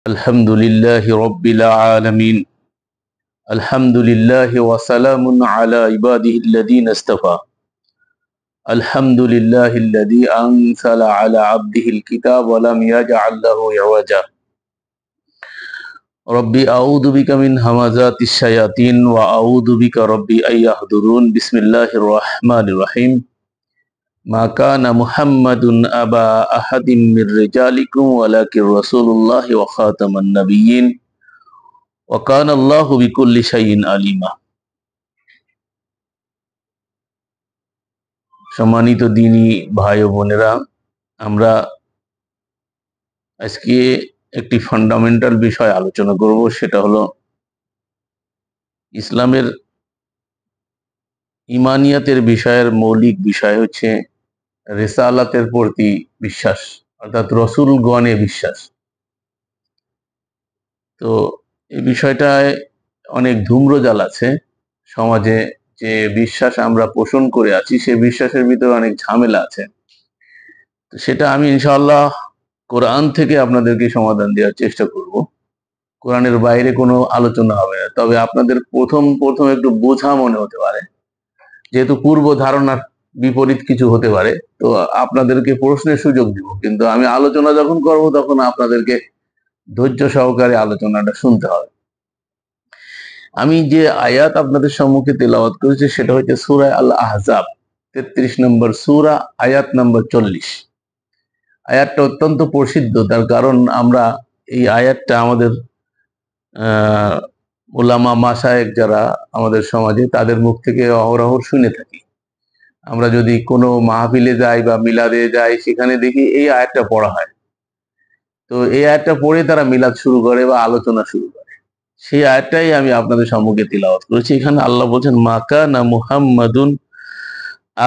الحمد لله رب العالمين. الحمد لله وسلام على عباده الذين اصطفى. الحمد لله الذي أنزل على عبده الكتاب ولم يجعل له عوجا. ربي أعوذ بك من همزات الشياطين وأعوذ بك ربي أن يحضرون. بسم الله الرحمن الرحيم. ما كان محمد أبا أحد من رجالكم ولكن رسول الله وخاتم النبيين وكان الله بكل شيء عليما. সম্মানিত দিনী ভাই ও বোনেরা, আমরা আজকে একটি ফান্ডামেন্টাল বিষয় আলোচনা করব। সেটা হলো ইসলামের ইমানিয়াতের বিষয়ের মৌলিক বিষয় হচ্ছে রিসালাতের প্রতি বিশ্বাস, অর্থাৎ রসুলগণে বিশ্বাস। তো এই বিষয়টায় অনেক ধূম্রজাল আছে সমাজে, যে বিশ্বাস আমরা পোষণ করে আছি সে বিশ্বাসের ভিতরে অনেক ঝামেলা আছে। তো সেটা আমি ইনশাআল্লাহ কোরআন থেকে আপনাদেরকে সমাধান দেওয়ার চেষ্টা করব। কোরআনের বাইরে কোনো আলোচনা হবে না। তবে আপনাদের প্রথম একটু বোঝা মনে হতে পারে, যেহেতু পূর্ব ধারণার বিপরীত কিছু হতে পারে, তো আপনাদেরকে প্রশ্নের সুযোগ দিব। কিন্তু আমি আলোচনা যখন করব তখন আপনাদেরকে ধৈর্য সহকারে আলোচনাটা শুনতে হবে। আমি যে আয়াত আপনাদের সম্মুখে তেলাওয়াত করেছি সেটা হচ্ছে সূরা আল আহজাব 33 নম্বর সূরা, আয়াত নম্বর 40। আয়াতটা অত্যন্ত প্রসিদ্ধ, তার কারণ আমরা এই আয়াতটা আমাদের উলামা মাশায়েখ যারা আমাদের সমাজে, তাদের মুখ থেকে অহরহ শুনে থাকি। আমরা যদি কোনো মাহফিলে যাই বা মিলাদে যাই, সেখানে দেখি এই আয়াতটা পড়া হয়। তো এই আয়াতটা পড়ে তারা মিলাদ শুরু করে বা আলোচনা শুরু করে। সেই আয়াতটাই আমি আপনাদের সম্মুখে তিলাওয়াত করেছি। এখানে আল্লাহ বলছেন, মাকানা মুহাম্মাদুন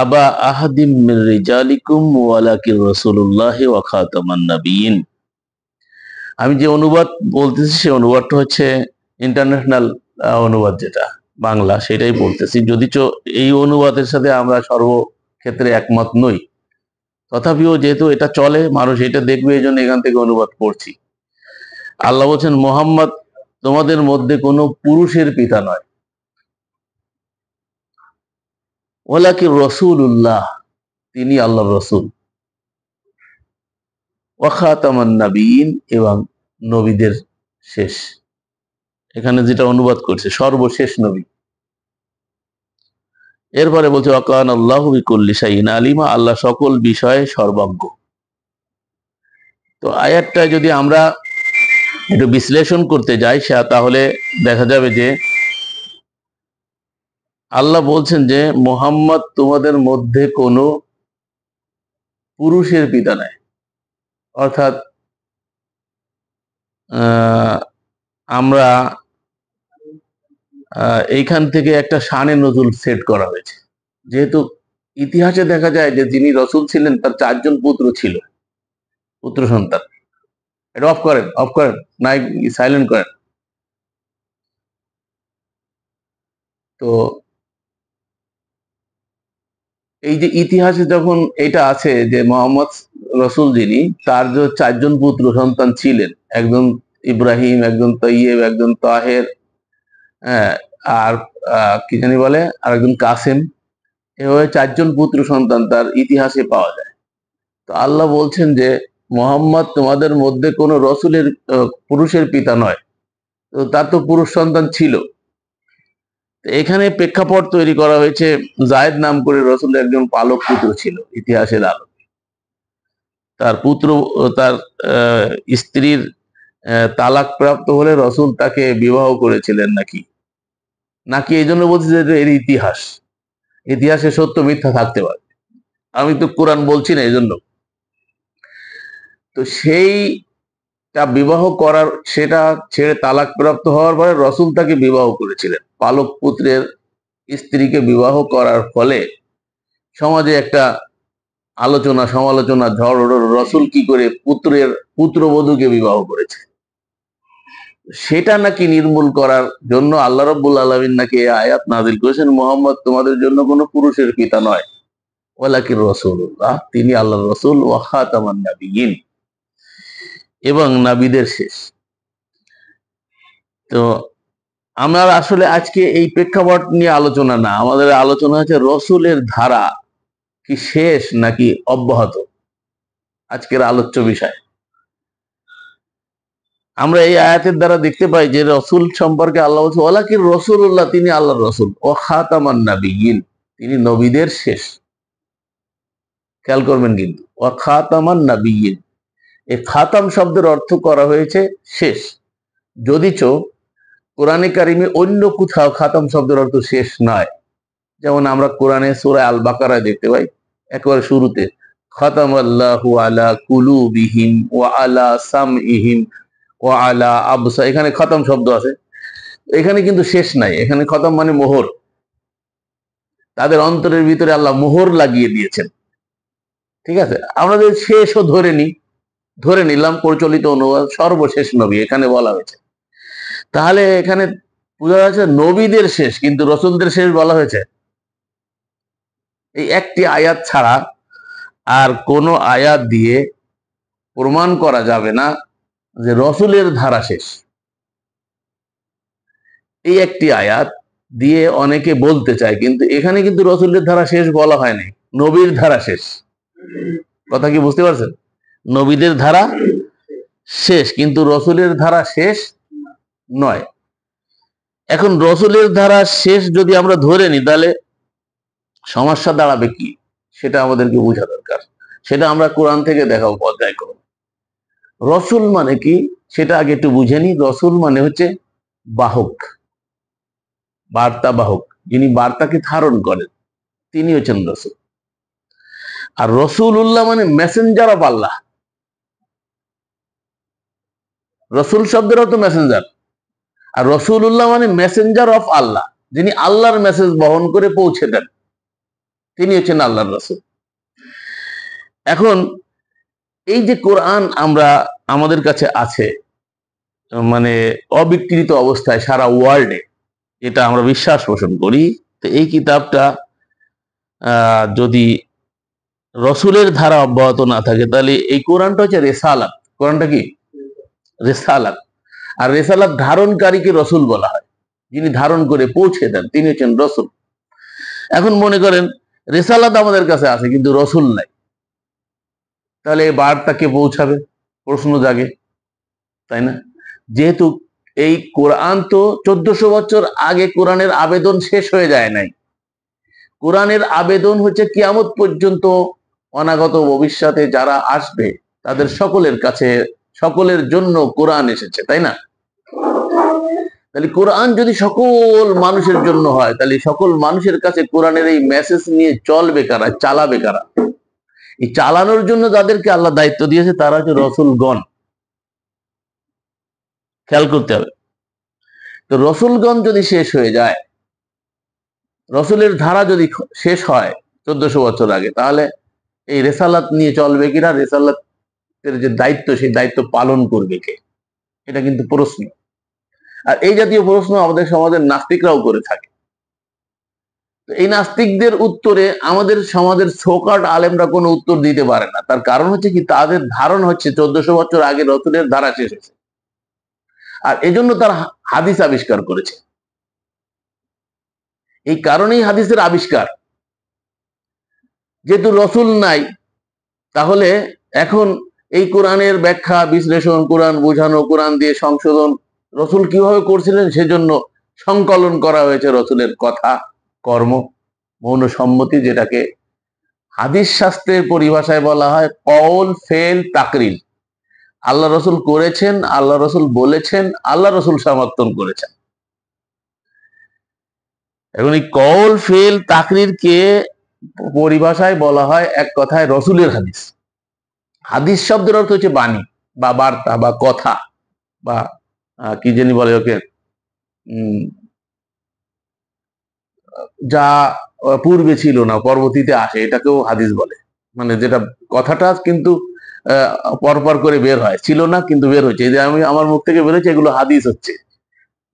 আবা আহাদিম মির রিজালিকুম ওয়ালাকিন রাসূলুল্লাহি ওয়া খাতামান নাবিয়িন। আমি যে অনুবাদ বলতেছি সে অনুবাদটা হচ্ছে ইন্টারন্যাশনাল অনুবাদ, যেটা বাংলা, সেটাই বলতেছি। যদিচ এই অনুবাদের সাথে আমরা সর্বক্ষেত্রে একমত নই, তথাপিও যেহেতু এটা চলে, মানুষ এটা দেখবে, এই জন্য এখান থেকে অনুবাদ পড়ছি। আল্লাহ বলছেন, মোহাম্মদ তোমাদের মধ্যে কোনো পুরুষের পিতা নয়, ওয়ালাকিন রাসূলুল্লাহ, তিনি আল্লাহর রাসূল, ওয়া খাতামান নাবিয়িন, এবং নবীদের শেষ। এখানে যেটা অনুবাদ করছে সর্বশেষ নবী। এরপরে বলছে, ওয়াকান আল্লাহু বিকুল্লি শাইইন আলিমা, আল্লাহ সকল বিষয়ে সর্বজ্ঞ। তো আয়াতটা যদি আমরা একটু বিশ্লেষণ করতে যাই, তাহলে দেখা যাবে যে আল্লাহ বলছেন যে মুহাম্মদ তোমাদের মধ্যে কোনো পুরুষের পিতা নাই। অর্থাৎ আমরা এইখান থেকে একটা শানে নজুল সেট করা হয়েছে। যেহেতু ইতিহাসে দেখা যায় যে যিনি রসুল ছিলেন তার 4 জন পুত্র ছিল, পুত্র সন্তান। এটা অফ করেন, নাই সাইলেন্ট করেন। তো এই যে ইতিহাসে যখন এটা আছে যে মোহাম্মদ রসুল যিনি, তার যে 4 জন পুত্র সন্তান ছিলেন, একজন ইব্রাহিম, একজন তৈয়ব, একজন তাহের, হ্যাঁ, আর কি জানি বলে, আর একজন কাসেম, এভাবে 4 জন পুত্র সন্তান তার ইতিহাসে পাওয়া যায়। তো আল্লাহ বলছেন যে মোহাম্মদ তোমাদের মধ্যে কোনো রসুলের পুরুষের পিতা নয়। তো তার তো পুরুষ সন্তান ছিল। এখানে প্রেক্ষাপট তৈরি করা হয়েছে, জায়েদ নাম করে রসুলের একজন পালক পুত্র ছিল ইতিহাসের আলো। তার পুত্র, তার স্ত্রীর তালাক প্রাপ্ত হলে রসুল তাকে বিবাহ করেছিলেন নাকি এই জন্য বলছি যে এর ইতিহাসে সত্য মিথ্যা থাকতে পারে। আমি তো কোরআন বলছি না, এই জন্য। তো সেইটা বিবাহ করার, সেটা ছেড়ে তালাক প্রাপ্ত হওয়ার পরে রসুল তাকে বিবাহ করেছিলেন। পালক পুত্রের স্ত্রীকে বিবাহ করার ফলে সমাজে একটা আলোচনা সমালোচনা ঝড়, রসুল কি করে পুত্রবধূকে বিবাহ করেছে, সেটা নাকি নির্মূল করার জন্য আল্লাহ রাব্বুল আলামিন নাকি এই আয়াত নাযিল করেছেন, মুহাম্মদ তোমাদের জন্য কোনো পুরুষের পিতা নয়, ওয়ালাকিন রাসূলুল্লাহ, তিনি আল্লাহর রাসূল, ওয়া খাতামান নাবিয়িন, এবং নবীদের শেষ। তো আমরা আসলে আজকে এই প্রেক্ষাপট নিয়ে আলোচনা না, আমাদের আলোচনা হচ্ছে রসুলের ধারা কি শেষ নাকি অব্যাহত, আজকের আলোচ্য বিষয়। আমরা এই আয়াতের দ্বারা দেখতে পাই যে রসুল সম্পর্কে আল্লাহ বলছে ওয়ালাকিন রসুল্লাহ, তিনি আল্লাহর রসুল, ও খাতামান নাবিয়িন, তিনি নবীদের শেষ। খেয়াল করবেন কিন্তু, ও খাতামান নাবিয়িন, এই খাতাম শব্দের অর্থ করা হয়েছে শেষ, যদিচ কোরআনে কারিমে অন্য কোথাও খাতাম শব্দের অর্থ শেষ নয়। যেমন আমরা কোরআনে সূরা আল বাকারায় দেখতে পাই একেবারে শুরুতে খাতামাল্লাহু আলা কুলুবিহিম ওয়া আলা সামইহিম ওয়া আলা আবসার, এখানে খতম শব্দ আছে, এখানে কিন্তু শেষ নাই, এখানে খতম মানে মোহর, তাদের অন্তরের ভিতরে আল্লাহ মোহর লাগিয়ে দিয়েছেন। ঠিক আছে, আমরা যদি শেষও ধরে নিলাম প্রচলিত অনুবাদ সর্বশেষ নবী এখানে বলা হয়েছে, তাহলে এখানে বোঝা যাচ্ছে নবীদের শেষ, কিন্তু রসুলদের শেষ বলা হয়েছে। এই একটি আয়াত ছাড়া আর কোনো আয়াত দিয়ে প্রমাণ করা যাবে না যে রসুলের ধারা শেষ। এই একটি আয়াত দিয়ে অনেকে বলতে চায়, কিন্তু এখানে কিন্তু রসুলের ধারা শেষ বলা হয়নি, নবীর ধারা শেষ। কথা কি বুঝতে পারছেন? নবীদের ধারা শেষ, কিন্তু রসুলের ধারা শেষ নয়। এখন রসুলের ধারা শেষ যদি আমরা ধরে নিই, তাহলে সমস্যা দাঁড়াবে কি সেটা আমাদেরকে বোঝা দরকার। সেটা আমরা কোরআন থেকে দেখাবো পর্যায়ক্রমে। রসুল মানে কি সেটা আগে একটু বুঝে নি। রসুল মানে হচ্ছে বাহক, বার্তা বাহক, যিনি বার্তাকে ধারণ করেন, তিনি হচ্ছেন রসুল। আর রসুল্লাহ মানে মেসেঞ্জার অফ আল্লাহ। রসুল শব্দের অর্থ মেসেঞ্জার, আর রসুল্লাহ মানে মেসেঞ্জার অফ আল্লাহ, যিনি আল্লাহর মেসেজ বহন করে পৌঁছে দেন, তিনি হচ্ছেন আল্লাহর রসুল। এখন এই যে কোরআন আমরা আমাদের কাছে আছে, মানে অবিকৃত অবস্থায় সারা ওয়ার্ল্ডে, এটা আমরা বিশ্বাস পোষণ করি, তো এই কিতাবটা যদি রসুলের ধারা অব্যাহত না থাকে, তাহলে এই কোরআনটা হচ্ছে রেসালাত। কোরআনটা কি? রেসালাত। আর রেসালাত ধারণকারীকে রসুল বলা হয়, যিনি ধারণ করে পৌঁছে দেন তিনি হচ্ছেন রসুল। এখন মনে করেন রেসালাত আমাদের কাছে আছে কিন্তু রসুল নাই, তাহলে এই বার্তা কে পৌঁছাবে? প্রশ্ন জাগে, তাই না? যেহেতু এই কোরআন তো 1400 বছর আগে কোরআনের আবেদন শেষ হয়ে যায় নাই, কোরআনের আবেদন হচ্ছে কিয়ামত পর্যন্ত, অনাগত ভবিষ্যতে যারা আসবে তাদের সকলের কাছে, সকলের জন্য কোরআন এসেছে, তাই না? তাহলে কোরআন যদি সকল মানুষের জন্য হয়, তাহলে সকল মানুষের কাছে কোরআনের এই মেসেজ নিয়ে চলবে কারা, চালাবে কারা? এই চালানোর জন্য যাদেরকে আল্লাহ দায়িত্ব দিয়েছে তারা হচ্ছে রসুলগণ। খেয়াল করতে হবে। তো রসুলগণ যদি শেষ হয়ে যায়, রসুলের ধারা যদি শেষ হয় 1400 বছর আগে, তাহলে এই রেসালাত নিয়ে চলবে কিনা, রেসালাতের যে দায়িত্ব সেই দায়িত্ব পালন করবে কে? এটা কিন্তু প্রশ্ন। আর এই জাতীয় প্রশ্ন আমাদের সমাজের নাস্তিকরাও করে থাকে। এই নাস্তিকদের উত্তরে আমাদের সমাজের সোকাট আলেমরা কোনো উত্তর দিতে পারে না। তার কারণ হচ্ছে কি, তাদের ধারণ হচ্ছে 1400 বছর আগে রসুলের ধারা শেষ হয়েছে, আর এজন্য তারা হাদিস আবিষ্কার করেছে। এই কারণেই হাদিসের আবিষ্কার। যেহেতু রসুল নাই, তাহলে এখন এই কোরআনের ব্যাখ্যা বিশ্লেষণ, কোরআন বোঝানো, কোরআন দিয়ে সংশোধন রসুল কিভাবে করছিলেন সেজন্য সংকলন করা হয়েছে রসুলের কথা, কর্ম, মৌন সম্মতি, যেটাকে হাদিস শাস্ত্রের পরিভাষায় বলা হয় কওল, ফেল, তাকরির। আল্লাহ রসুল করেছেন, আল্লাহ রসুল বলেছেন, আল্লাহ রসুল সমর্থন করেছেন। এখন এই কওল, ফেল, তাকরিরকে পরিভাষায় বলা হয় এক কথায় রসুলের হাদিস। হাদিস শব্দের অর্থ হচ্ছে বাণী বা বার্তা বা কথা, বা কি জানি বলে ওকে, যা পূর্বে ছিল না পরবর্তীতে আসে, এটাকেও হাদিস বলে। মানে যেটা কথাটা কিন্তু পরপর করে বের হয়, ছিল না কিন্তু বের হচ্ছে, এই যে আমি আমার মুখ থেকে বেরোচ্ছে, এগুলো হাদিস হচ্ছে,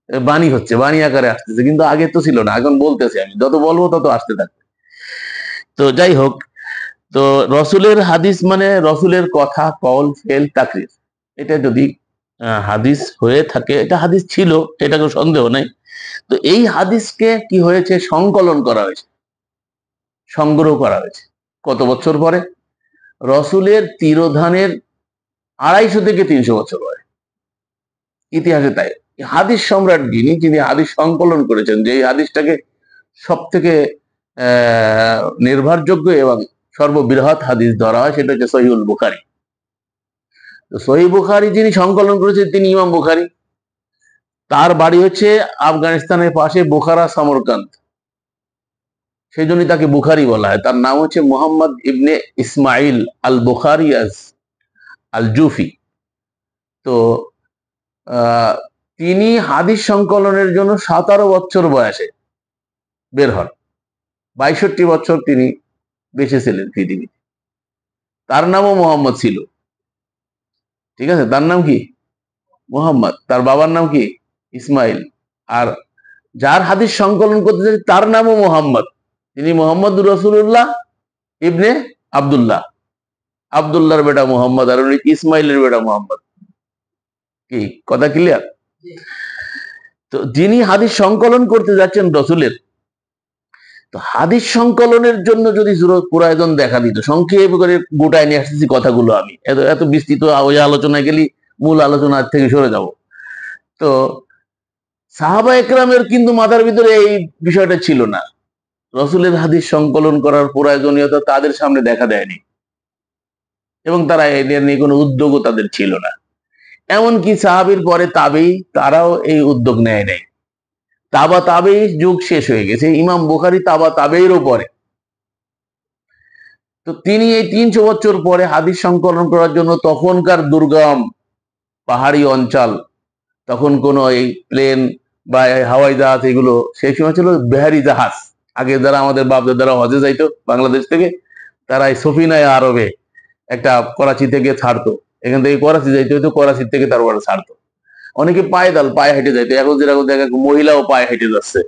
বাণী হচ্ছে, বাণী আকারে আসতেছে, কিন্তু আগে তো ছিল না, এখন বলতেছি, আমি যত বলবো তত আসতে থাকবে। তো যাই হোক, তো রসুলের হাদিস মানে রসুলের কথা, কওল, ফেল, তাকরির, এটা যদি হাদিস হয়ে থাকে, এটা হাদিস ছিল, এটা কোনো সন্দেহ নাই। তো এই হাদিসকে কি হয়েছে, সংকলন করা হয়েছে, সংগ্রহ করা হয়েছে কত বছর পরে? রসুলের তিরোধানের 250 থেকে 300 বছর পরে, ইতিহাসে তাই। হাদিস সম্রাট যিনি হাদিস সংকলন করেছেন, যে এই হাদিসটাকে সব থেকে নির্ভরযোগ্য এবং সর্ববৃহৎ হাদিস ধরা হয়, সেটা হচ্ছে সহিহুল বুখারী। তো সহিহ বুখারী যিনি সংকলন করেছেন তিনি ইমাম বুখারী। তার বাড়ি হচ্ছে আফগানিস্তানের পাশে বোখারা, সমরকান্ত, সেই জন্যই তাকে বুখারী বলা হয়। তার নাম হচ্ছে মোহাম্মদ ইবনে ইসমাইল আল বুখারী আল জুফি। তো তিনি হাদিস সংকলনের জন্য 17 বছর বয়সে বের হন। 62 বছর তিনি বেঁচে ছিলেন পৃথিবীতে। তার নামও মোহাম্মদ ছিল, ঠিক আছে? তার নাম কি? মোহাম্মদ। তার বাবার নাম কি? ইসমাইল। আর যার হাদিস সংকলন করতে চাই তার নামও মোহাম্মদ। তিনি মোহাম্মদ রসুল্লাহ ইবনে আবদুল্লাহ, আবদুল্লাহর বেটা মোহাম্মদ, আর উনি ইসমাইলের বেটা মোহাম্মদ। কি কথা ক্লিয়ার? তো যিনি হাদিস সংকলন করতে যাচ্ছেন রসুলের, তো হাদিস সংকলনের জন্য যদি প্রয়োজন দেখা দিত, সংক্ষেপ করে গোটায় নিয়ে আসতেছি কথাগুলো, আমি এত এত বিস্তৃত ওই আলোচনায় গেলি মূল আলোচনার থেকে সরে যাব। তো সাহাবা একরামের কিন্তু মাথার ভিতরে এই বিষয়টা ছিল না, রসুলের হাদিস সংকলন করার প্রয়োজনীয়তা তাদের সামনে দেখা দেয়নি, এবং তারা এটা নিয়ে কোনো উদ্যোগও তাদের ছিল না। এমনকি সাহাবীর পরে তাবেই, তারাও এই উদ্যোগ নেয় নাই। তাবা তাবেই যুগ শেষ হয়ে গেছে, ইমাম বুখারী তাবা তাবেইরও পরে। তো তিনি এই 300 বছর পরে হাদিস সংকলন করার জন্য তখনকার দুর্গম পাহাড়ি অঞ্চল, তখন কোনো এই প্লেন বা হাওয়াই জাহাজ এগুলো, সেই সময় ছিল বেহারি জাহাজ। আগে যারা আমাদের বাপদাদারা হজে যাইতো বাংলাদেশ থেকে, তারা এই সফিনায় আরবে একটা করাচি থেকে ছাড়তো, এখান থেকে করাচি যাইতে হইতো, করাচি থেকে তারপরে ছাড়তো। অনেকে পায়ে হেঁটে যাইতো, এখন যেরকম জায়গায় মহিলাও পায়ে হেঁটে যাচ্ছে।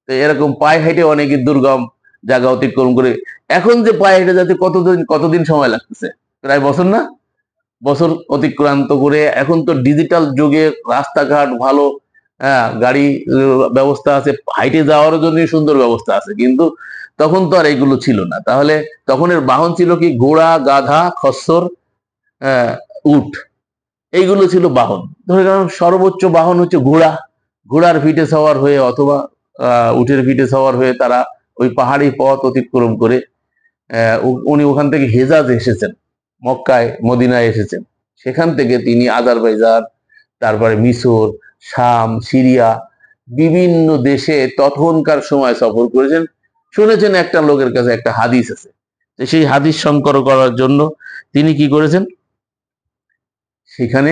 তো এরকম পায়ে হেঁটে অনেকে দুর্গম জায়গা অতিক্রম করে, এখন যে পায়ে হেঁটে যাতে কতদিন সময় লাগতেছে, প্রায় বছর না, বছর অতিক্রান্ত করে। এখন তো ডিজিটাল যুগে রাস্তাঘাট ভালো, হ্যাঁ, গাড়ি ব্যবস্থা আছে, হাইটে যাওয়ার জন্য সুন্দর ব্যবস্থা আছে, কিন্তু তখন তো আর এগুলো ছিল না। তাহলে তখনের বাহন ছিল কি? ঘোড়া, গাধা, খচ্চর, উট, এইগুলো ছিল বাহন। ধরে গেলাম সর্বোচ্চ বাহন হচ্ছে ঘোড়া। ঘোড়ার পিঠে সওয়ার হয়ে অথবা উটের পিঠে সওয়ার হয়ে তারা ওই পাহাড়ি পথ অতিক্রম করে উনি ওখান থেকে হেজাজ এসেছেন, মক্কায় মদিনায় এসেছেন। সেখান থেকে তিনি আজারবাইজান, তারপরে মিশর, শাম, সিরিয়া, বিভিন্ন দেশে তখনকার সময় সফর করেছেন। শুনেছেন একটা লোকের কাছে একটা হাদিস আছে, সেই হাদিস সংকলন করার জন্য তিনি কি করেছেন, সেখানে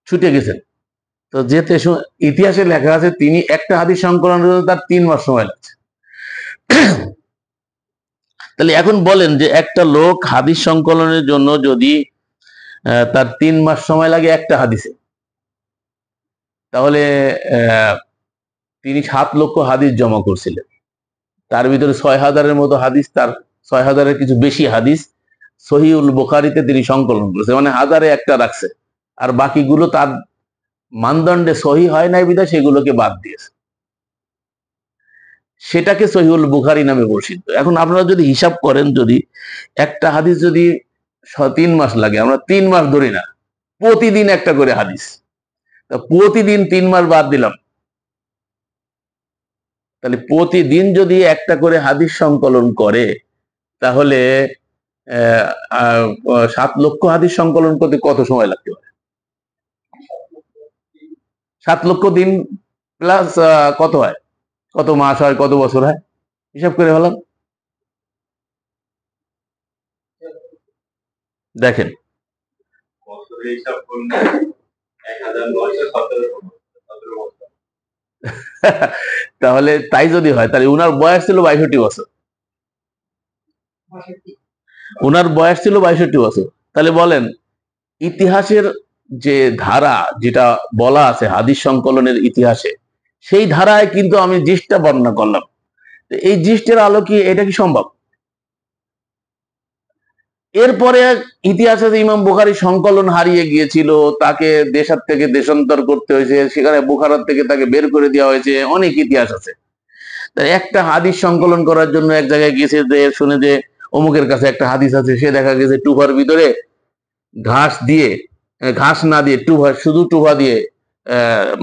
ছুটে গেছেন। তো যেতে ইতিহাসে লেখা আছে তিনি একটা হাদিস সংকলনের জন্য তার 3 মাস সময় লাগছে। তাহলে এখন বলেন যে একটা লোক হাদিস সংকলনের জন্য যদি তার 3 মাস সময় লাগে একটা হাদিসে, তাহলে তিনি 7 লক্ষ হাদিস জমা করছিলেন। তার ভিতরে 6,000-এর মতো হাদিস, তার 6,000-এর কিছু বেশি হাদিস সহিহুল বুখারীতে তিনি সংকলন করেছে, মানে 1000-এ একটা রাখছে, আর বাকিগুলো তার মানদণ্ডে সহি হয় নাই বিধায় সেগুলোকে বাদ দিয়েছে। সেটাকে সহিহুল বুখারী নামে পরিচিত। এখন আপনারা যদি হিসাব করেন, যদি একটা হাদিস যদি 3 মাস লাগে, আমরা 3 মাস ধরি না, প্রতিদিন একটা করে হাদিস, প্রতিদিন 3 মাস বাদ দিলাম, তাহলে প্রতিদিন যদি একটা করে হাদিস সংকলন করে, তাহলে 7 লক্ষ হাদিস সংকলন করতে কত সময় লাগতে পারে? 7 লক্ষ দিন প্লাস কত হয়, কত মাস হয়, কত বছর হয়, হিসাব করে হলাম। দেখেন, তাহলে তাই যদি হয়, তাহলে উনার বয়স ছিল 62 বছর, উনার বয়স ছিল 62 বছর। তাহলে বলেন, ইতিহাসের যে ধারা, যেটা বলা আছে হাদিস সংকলনের ইতিহাসে, সেই ধারায় কিন্তু আমি জিসটা বর্ণনা করলাম। এই জিস্টের আলো কি এটা কি সম্ভব? এরপরে ইতিহাসে ইমাম বুখারী সংকলন হারিয়ে গিয়েছিল, তাকে দেশের থেকে দেশান্তর করতে হয়েছে, সেখানে বুখারার থেকে তাকে বের করে দেওয়া হয়েছে, অনেক ইতিহাস আছে। একটা হাদিস সংকলন করার জন্য এক জায়গায় গেছে, যে শুনে যে অমুকের কাছে একটা হাদিস আছে, সে দেখা গেছে টুভার ভিতরে ঘাস দিয়ে, ঘাস না দিয়ে টুভা, শুধু টুভা দিয়ে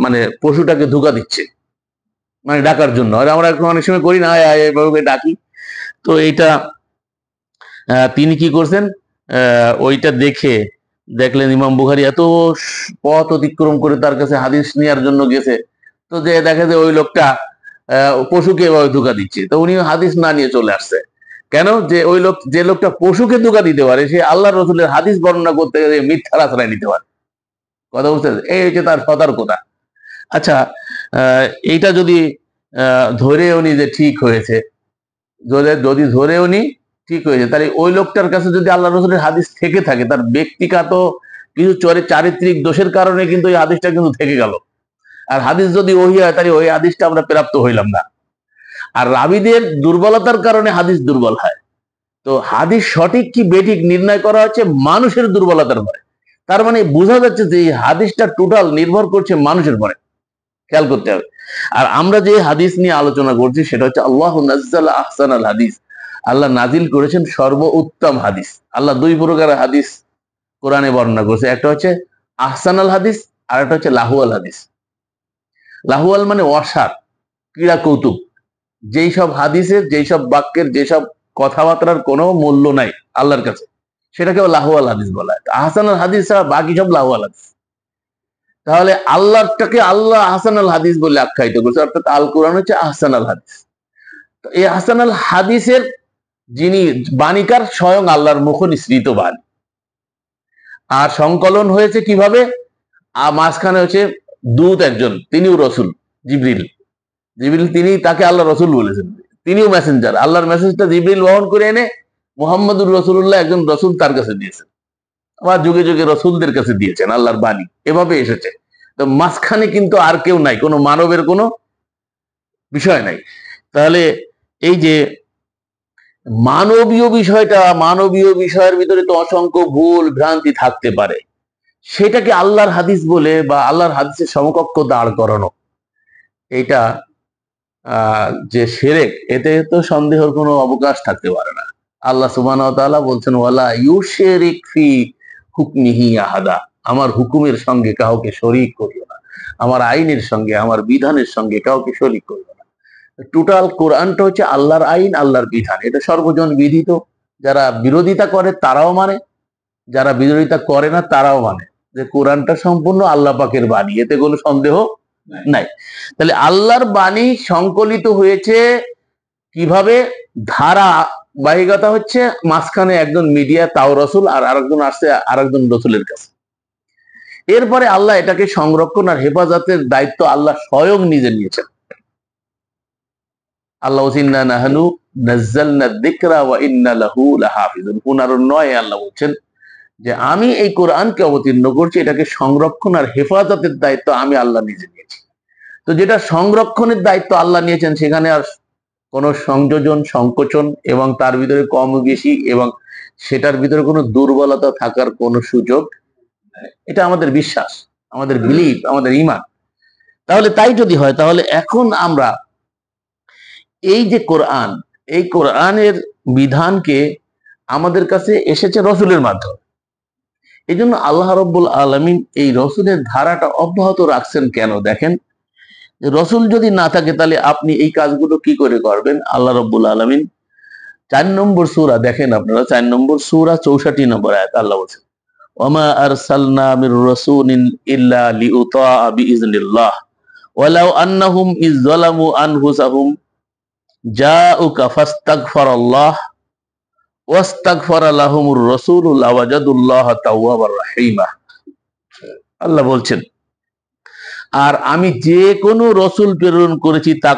মানে পশুটাকে ধোকা দিচ্ছে, মানে ডাকার জন্য। আর আমরা অনেক সময় করি না, এভাবে ডাকি। তো এইটা তিনি কি করছেন, ওইটা দেখলেন ইমাম বুখারী এত পথ অতিক্রম করে তার কাছে হাদিস নেওয়ার জন্য গেছে, তো যে দেখে যে ওই লোকটা পশুকে এভাবে ধোকা দিচ্ছে, তো উনি হাদিস না নিয়ে চলে আসছে। কেন? যে ওই লোক, যে লোকটা পশুকে ধোকা দিতে পারে, সে আল্লাহ রসুলের হাদিস বর্ণনা করতে গেলে মিথ্যার আশ্রয় নিতে পারে। কথা বুঝতে, এই হচ্ছে তার সতর্কতা। আচ্ছা, এইটা যদি ধরে উনি যে ঠিক হয়েছে, যদি ধরে উনি ঠিক হয়েছে, তাহলে ওই লোকটার কাছে যদি আল্লাহ রসুলের হাদিস থেকে থাকে, তার ব্যক্তিগত কিছু চারিত্রিক দোষের কারণে কিন্তু এই হাদিসটা কিন্তু থেকে গেল। আর হাদিস যদি ওহি হয়, তাহলে ওই হাদিসটা আমরা প্রাপ্ত হইলাম না। আর রাবীদের দুর্বলতার কারণে হাদিস দুর্বল হয়। তো হাদিস সঠিক কি বেঠিক নির্ণয় করা হচ্ছে মানুষের দুর্বলতার পরে। তার মানে বোঝা যাচ্ছে যে এই হাদিসটা টোটাল নির্ভর করছে মানুষের পরে, খেয়াল করতে হবে। আর আমরা যে হাদিস নিয়ে আলোচনা করছি সেটা হচ্ছে আল্লাহ নাজ্জালা আহসানাল হাদিস, আল্লাহ নাজিল করেছেন সর্বোত্তম হাদিস। আল্লাহ দুই প্রকার হাদিস কোরআনে বর্ণনা করছে, একটা হচ্ছে আহসানাল হাদিস, আর একটা হচ্ছে লাহুয়াল হাদিস। লাহুয়াল মানে অসার, ক্রীড়া কৌতুক, যেই সব হাদিসের, যেই সব বাক্যের, যেসব কথাবার্তার কোনো মূল্য নাই আল্লাহর কাছে, সেটাকে লাহুয়াল হাদিস বলা হয়। আহসানাল হাদিস ছাড়া বাকি সব লাহুয়াল হাদিস। তাহলে আল্লাহটাকে আল্লাহ আহসানাল হাদিস বলে আখ্যায়িত করছে, অর্থাৎ আল কোরআন হচ্ছে আহসানাল হাদিস। তো এই আহসানাল হাদিসের যিনি বাণীকার, স্বয়ং আল্লাহর মুখ নিঃসৃত বাণী। আর সংকলন হয়েছে কিভাবে? মাঝখানে হচ্ছে দূত একজন, তিনিও রসুল, জিবরিল। তিনি, তাকে আল্লাহ রসুল বলেছেন, তিনিও মেসেঞ্জার। আল্লাহর মেসেজটা জিবরিল বহন করে এনে মুহাম্মদুর রাসূলুল্লাহ, একজন রসুল, তার কাছে দিয়েছেন। আবার যুগে যুগে রসুলদের কাছে দিয়েছেন আল্লাহর বাণী, এভাবে এসেছে। তো মাঝখানে কিন্তু আর কেউ নাই, কোনো মানবের কোনো বিষয় নাই। তাহলে এই যে মানবীয় বিষয়টা, মানবীয় বিষয়ের ভিতরে তো অসংখ্য ভুল ভ্রান্তি থাকতে পারে, সেটাকে আল্লাহর হাদিস বলে বা আল্লাহর হাদিসের সমকক্ষ দাঁড় করানো, এটা যে শিরক, এতে তো সন্দেহের কোনো অবকাশ থাকতে পারে না। আল্লাহ সুবহানাহু ওয়া তাআলা বলছেন, ওয়ালা ইউশরিক ফি হুকমিহি আহাদা, আমার হুকুমের সঙ্গে কাউকে শরীক করিও না, আমার আইনের সঙ্গে, আমার বিধানের সঙ্গে কাউকে শরীক করিও না। টোটাল কোরআনটা হচ্ছে আল্লাহর আইন, আল্লাহর বিধান, এটা সর্বজন বিদিত। যারা বিরোধিতা করে তারাও মানে, যারা বিরোধিতা করে না তারাও মানে, যে কোরআনটা সম্পূর্ণ আল্লাহ পাকের বাণী, এতে কোনো সন্দেহ নাই। তাহলে আল্লাহর বাণী সংকলিত হয়েছে কিভাবে? ধারাবাহিকতা হচ্ছে, মাঝখানে একজন মিডিয়া, তাও রসুল, আর আরেকজন আসছে আরেকজন রসুলের কাছে। এরপরে আল্লাহ এটাকে সংরক্ষণ আর হেফাজতের দায়িত্ব আল্লাহ স্বয়ং নিজে নিয়েছেন। আল্লাহ ইন্না নাহনু নাযালনা যিকরা ওয়া ইন্না লাহু লাহাফিজুন। 15 আল্লাহ বলছেন যে আমি এই কোরআনকে অবতীর্ণ করছি, এটাকে সংরক্ষণ আর হেফাজতের দায়িত্ব আমি আল্লাহ নিজে নিয়েছি। তো যেটা সংরক্ষণের দায়িত্ব আল্লাহ নিয়েছেন, সেখানে আর কোনো সংযোজন, সংকোচন এবং তার ভিতরে কম বেশি এবং সেটার ভিতরে কোনো দুর্বলতা থাকার কোনো সুযোগ, এটা আমাদের বিশ্বাস, আমাদের বিলিফ, আমাদের ঈমান। তাহলে তাই যদি হয়, তাহলে এখন আমরা এই যে কোরআন, এই কোরআনের বিধানকে আমাদের কাছে এসেছে রসুলের মাধ্যমে। এই জন্য আল্লাহ রাব্বুল আলামিন এই রসুলের ধারাটা অব্যাহত রাখছেন কেন? দেখেন, রসুল যদি না থাকে তাহলে আপনি এই কাজগুলো কি করে করবেন? আল্লাহ রাব্বুল আলামিন 4 নম্বর সূরা দেখেন আপনারা, 4 নম্বর সূরা 64 নম্বর আয়াত, আল্লাহ বলেছেন, ওয়ামা আরসালনা মির রাসূলিন ইল্লা লিউতাআ বিইজনিল্লাহ ওয়ালাউ আন্নাহুম ইয যালামু আনফুসাহুম জাউকা ফাস্তাগফিরুল্লাহ ওয়াস্তাগফারা লাহুমুর রাসূলু লাওয়াজাদুল্লাহা তাওয়াবার রাহিমা। আল্লাহ বলছেন, আর আমি যে কোনো রসুল প্রেরণ করেছি তা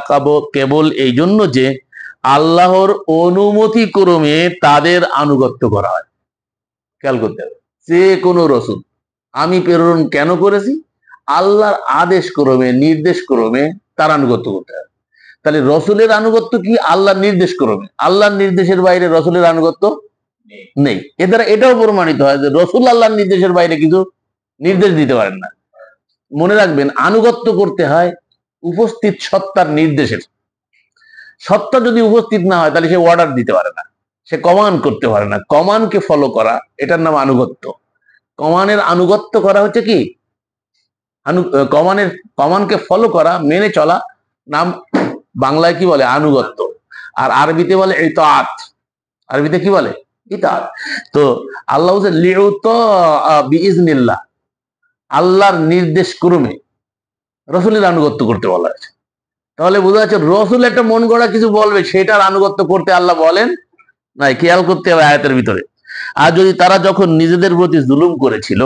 কেবল এই জন্য যে আল্লাহর অনুমতি ক্রমে তাদের আনুগত্য করা হয়। খেয়াল করতে হবে, যে কোনো রসুল আমি প্রেরণ কেন করেছি? আল্লাহর আদেশ ক্রমে, নির্দেশ ক্রমে তার আনুগত্য করতে হবে। তাহলে রসুলের আনুগত্য কি? আল্লাহর নির্দেশ ক্রমে। আল্লাহর নির্দেশের বাইরে রসুলের আনুগত্য নেই। এ দ্বারা এটাও প্রমাণিত হয় যে রসুল আল্লাহর নির্দেশের বাইরে কিছু নির্দেশ দিতে পারেন না। মনে রাখবেন, আনুগত্য করতে হয় উপস্থিত সত্তার নির্দেশের। সত্তা যদি উপস্থিত না হয় তাহলে সে অর্ডার দিতে পারে না, সে কমান্ড করতে পারে না। কমান্ডকে ফলো করা, এটার নাম আনুগত্য। কমানের আনুগত্য করা হচ্ছে কি কমানকে ফলো করা, মেনে চলা, নাম বাংলায় কি বলে আনুগত্য, আর আরবিতে বলে ইতাআত। আরবিতে কি বলে ইতাআত। তো আল্লাহ বলছে লিউতা বিইজনিল্লাহ, আল্লাহর নির্দেশ ক্রমে রসুলের আনুগত্য করতে বলা হয়েছে। তাহলে বোঝা যাচ্ছে রসুল একটা মন গড়া কিছু বলবে, সেটার আনুগত্য করতে আল্লাহ বলেন নাই। খেয়াল করতে হবে আয়াতের ভিতরে। আর যদি তারা যখন নিজেদের প্রতি জুলুম করেছিল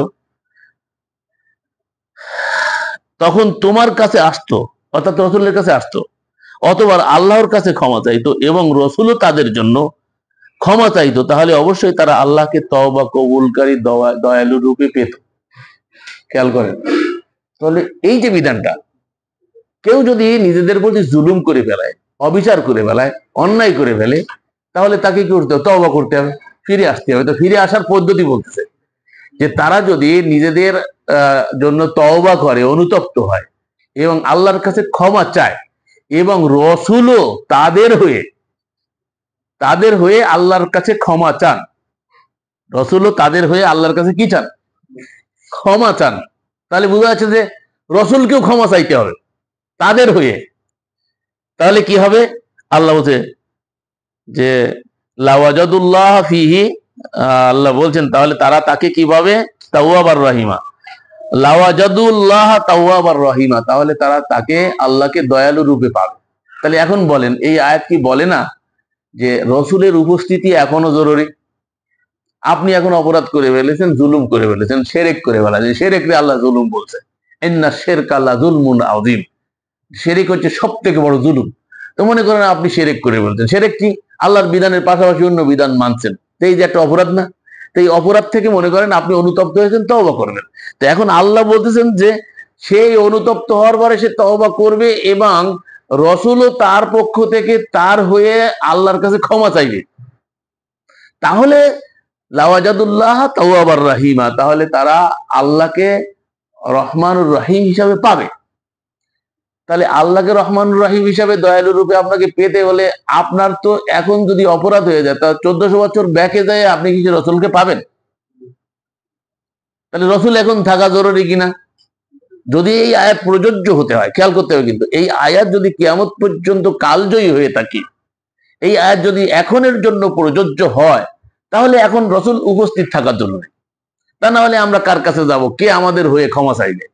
তখন তোমার কাছে আসতো, অর্থাৎ রসুলের কাছে আসতো, অতবার আল্লাহর কাছে ক্ষমা চাইতো এবং রসুলও তাদের জন্য ক্ষমা চাইতো, তাহলে অবশ্যই তারা আল্লাহকে তওবা কবুলকারী দয়ালু রূপে পেত। খেয়াল করেন, তাহলে এই যে বিধানটা, কেউ যদি নিজেদের প্রতি জুলুম করে ফেলায়, অবিচার করে ফেলায়, অন্যায় করে ফেলে, তাহলে তাকে কি করতে হবে? তওবা করতে হবে, ফিরে আসতে হবে। তো ফিরে আসার পদ্ধতি বলতেছে যে তারা যদি নিজেদের জন্য তওবা করে, অনুতপ্ত হয় এবং আল্লাহর কাছে ক্ষমা চায় এবং রসুলও তাদের হয়ে আল্লাহর কাছে ক্ষমা চান, রসুলও তাদের হয়ে আল্লাহর কাছে কি চান? ক্ষমা চান। তাহলে বোঝা যাচ্ছে যে রসুলকেও ক্ষমা চাইতে হবে তাদের হয়ে। তাহলে কি হবে? আল্লাহ বলছে যে লাওয়াজাদুল্লাহ ফিহি, আল্লাহ বলছেন তাহলে তারা তাকে কিভাবে তাওয়াবার রহিমা, লাওয়াজাদুল্লাহ তাওয়াবার রহিমা, তাহলে তারা তাকে আল্লাহকে দয়ালু রূপে পাবে। তাহলে এখন বলেন, এই আয়াত কি বলে না যে রসুলের উপস্থিতি এখনো জরুরি? আপনি এখন অপরাধ করে ফেলেছেন, জুলুম করে ফেলেছেন, শিরক করে ফেলেছেন, শিরককে আল্লাহ জুলুম বলছে, ইন্না শিরকা লাযুলমুন আযীম। শিরক হচ্ছে সবথেকে বড় জুলুম। তো মনে করেন আপনি শিরক করে ফেলছেন, শিরক কি? আল্লাহর বিধানের পাশাপাশি অন্য বিধান মানছেন, তো এই যে একটা অপরাধ না? তো এই অপরাধ থেকে মনে করেন আপনি অনুতপ্ত হয়েছেন, তওবা করবেন। তো এখন আল্লাহ বলতেছেন যে সেই অনুতপ্ত হওয়ার পরে সে তওবা করবে এবং রসুলও তার পক্ষ থেকে তার হয়ে আল্লাহর কাছে ক্ষমা চাইবে। তাহলে লাওয়াজাদুল্লাহ তাওয়াবার রাহিমা, তাহলে তারা আল্লাহকে রহমানুর রহিম হিসাবে পাবে। তাহলে আল্লাহকে রহমানুর রহিম হিসাবে দয়ালু রূপে আপনাকে পেতে হলে আপনার তো এখন যদি অপরাধ হয়ে যায়, তা 1400 বছর ব্যাকে যায় আপনি কি রসুলকে পাবেন? তাহলে রসুল এখন থাকা জরুরি কিনা? যদি এই আয়াত প্রযোজ্য হতে হয়, খেয়াল করতে হবে কিন্তু, এই আয়াত যদি কিয়ামত পর্যন্ত কালজয়ী হয়ে থাকে, এই আয়াত যদি এখনের জন্য প্রযোজ্য হয়, তাহলে এখন রসুল উপস্থিত থাকার জন্য। তা না হলে আমরা কার কাছে যাব? কে আমাদের হয়ে ক্ষমা চাইবে?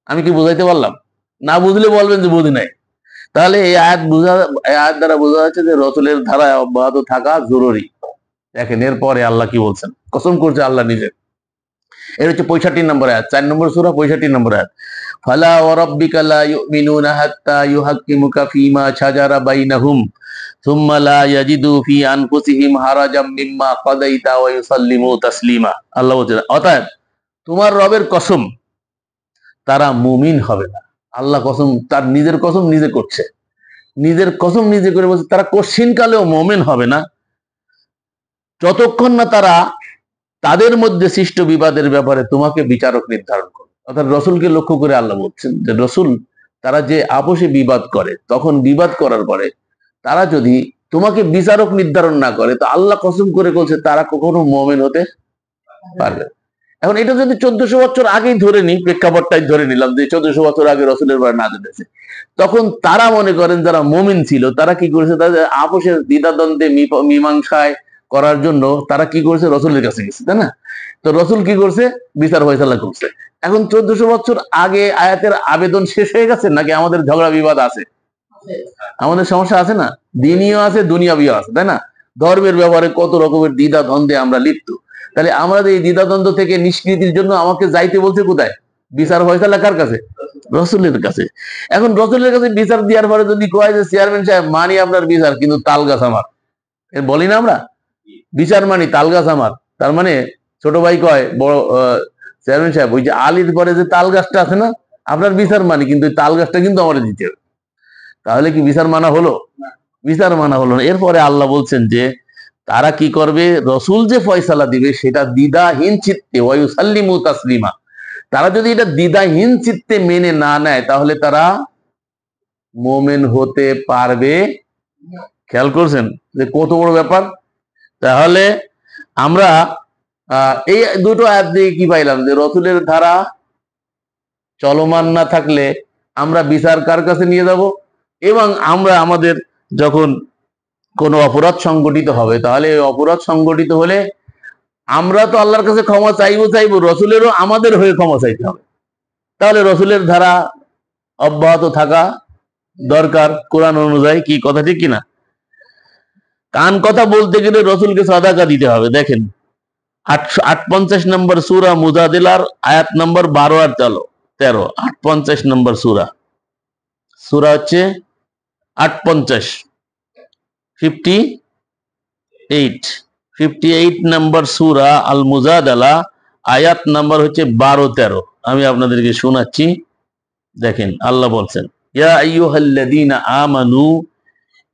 আমি কি বুঝাইতে পারলাম? না বুঝলে বলবেন যে বুঝি নাই। তাহলে এই আয়াত দ্বারা বোঝা যাচ্ছে যে রসুলের ধারায় অব্যাহত থাকা জরুরি। দেখেন এরপরে আল্লাহ কি বলছেন, কসম করছে আল্লাহ নিজে। এর হচ্ছে 65 নম্বর আয়াত, 4 নম্বর সূরা 65 নম্বর আয়াত। ফালা ওয়া রাব্বিকা লা ইউমিনুনা হাত্তা ইউহাক্কিমুকা ফীমা শাজারা বাইনাহুম সুম্মা লা ইয়াজিদু ফি আনফুসিহিম হারাজাম মিম্মা কাদাইতা ওয়া ইউসাল্লিমু তাসলিমা। আল্লাহ বলছেন, অতএব তোমার রবের কসম, তারা মুমিন হবে না। আল্লাহ কসম, তার নিজের কসম নিজে করছে, নিজের কসম নিজে করে বলছে তারা কোশ্চিন কালেও মুমিন হবে না যতক্ষণ না তারা তাদের মধ্যে সৃষ্ট বিবাদের ব্যাপারে তোমাকে বিচারক নির্ধারণ করে। অর্থাৎ রসুলকে লক্ষ্য করে আল্লাহ বলছেন যে রসুল, তারা যে আপোষে বিবাদ করে, তখন বিবাদ করার পরে তারা যদি তোমাকে বিচারক নির্ধারণ না করে, তো আল্লাহ কসম করে বলছে তারা কখনো মুমিন হতে পারবে। এখন এটা যদি 1400 বছর আগেই ধরে নি, প্রেক্ষাপটটাই ধরে নিলাম যে 1400 বছর আগে রসুলের বাড়ি না যেতেছে, তখন তারা মনে করেন যারা মুমিন ছিল, তারা কি করেছে? তাদের আপোষের দ্বিধাদ্বন্দ্বে মীমাংসায় করার জন্য তারা কি করেছে? রসুলের কাছে গেছে, তাই না? তো রসুল কি করছে? বিচার ফয়সালা করছে। এখন 1400 বছর আগে আয়াতের আবেদন শেষ হয়ে গেছে নাকি আমাদের ঝগড়া বিবাদ আছে? আমাদের সমস্যা আছে না? দিনীয় আছে, দুনিয়াবিও আছে, তাই না? ধর্মের ব্যাপারে কত রকমের দ্বিধা দ্বন্দ্বে আমরা লিপ্ত। তাহলে আমাদের এই দ্বিধাদ্বন্দ্ব থেকে নিষ্কৃতির জন্য আমাকে যাইতে বলছে কোথায়? বিচার ফয়সালা কার কাছে? রসুলের কাছে। এখন রসুলের কাছে বিচার দেওয়ার পরে যদি কয় যে চেয়ারম্যান সাহেব মানি আপনার বিচার, কিন্তু তাল গাছ আমার, এর বলি না আমরা বিচার মানি, তাল গাছ আমার, তার মানে ছোট ভাই কয় বড় চেয়ারম্যান সাহেব, ওই যে আলির পরে যে তাল গাছটা আছে না, আপনার বিচার মানি, কিন্তু তাল গাছটা কিন্তু আমার দিতে হবে। তাহলে কি বিচার মানা হলো? বিচার মানা হলো না। এরপরে আল্লাহ বলছেন যে তারা কি করবে, রসুল যে ফয়সালা দিবে সেটা দ্বিধাহীন চিত্তে ওয়ায়ুসাল্লিমু তাসলিমা, তারা যদি এটা দ্বিধাহীন চিত্তে মেনে না নেয় তাহলে তারা মোমেন হতে পারবে। খেয়াল করছেন যে কত বড় ব্যাপার। তাহলে আমরা এই দুটো আয়াত দিয়ে কি পাইলাম, যে রসুলের ধারা চলমান না থাকলে আমরা বিচার কার কাছে নিয়ে যাব, এবং আমরা আমাদের যখন কোনো অপরাধ সংগঠিত হবে, তাহলে অপরাধ সংগঠিত হলে আমরা তো আল্লাহর কাছে ক্ষমা চাইবো, রসুলেরও আমাদের হয়ে ক্ষমা চাইতে হবে। তাহলে রসুলের ধারা অব্যাহত থাকা দরকার কোরআন অনুযায়ী। কি কথা ঠিক কিনা? কান কথা বলতে গেলে রসুলকে সাদাকা দিতে হবে। দেখেন 58 নম্বর সূরা মুজাদিলার আয়াত নম্বর 12 আর 13। 58 নম্বর সূরা হচ্ছে 58, 58 নম্বর সূরা আল মুজাদালা, আয়াত নাম্বার হচ্ছে 12-13। আমি আপনাদেরকে শোনাচ্ছি। দেখেন আল্লাহ বলছেন, ইয়া আইয়ুহাল্লাযীনা আমানু